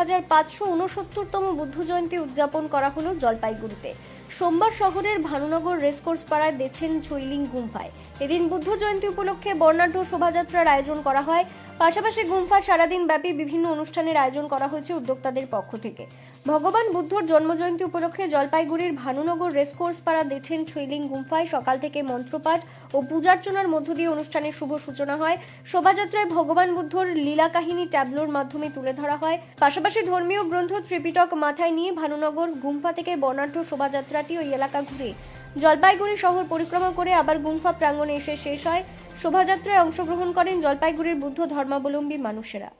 2569তম বুদ্ধ জয়ন্তী উদযাপন করা হলো জলপাইগুড়িতে। সোমবার শহরের ভানুনগর রেসকোর্স পাড়ায় দেছেন ছৈলিং গুম্ফায় এদিন বুদ্ধ জয়ন্তী উপলক্ষে বর্ণাঢ্য শোভাযাত্রার আয়োজন করা হয়। পাশাপাশি গুম্ফা সারাদিন ব্যাপী বিভিন্ন অনুষ্ঠানের আয়োজন করা হয়েছে উদ্যোক্তাদের পক্ষ থেকে। ভগবান বুদ্ধর জন্মজয়ন্তী উপলক্ষে জলপাইগুড়ির ভানুনগর রেসকোর্স পাড়া দেছেন ছৈলিং গুম্ফায় সকাল থেকে মন্ত্রপাঠ ও পূজার্চনার মধ্য দিয়ে অনুষ্ঠানের শুভ সূচনা হয়। শোভাযাত্রায় ভগবান বুদ্ধর লীলা কাহিনী ট্যাবলোর মাধ্যমে তুলে ধরা হয়। পাশাপাশি ধর্মীয় গ্রন্থ ত্রিপিটক মাথায় নিয়ে ভানুনগর গুম্ফা থেকে বর্ণাঢ্য শোভাযাত্রাটি ওই এলাকা ঘুরে জলপাইগুড়ি শহর পরিক্রমা করে আবার গুম্ফা প্রাঙ্গণে এসে শেষ হয়। শোভাযাত্রায় অংশগ্রহণ করেন জলপাইগুড়ির বুদ্ধ ধর্মাবলম্বী মানুষেরা।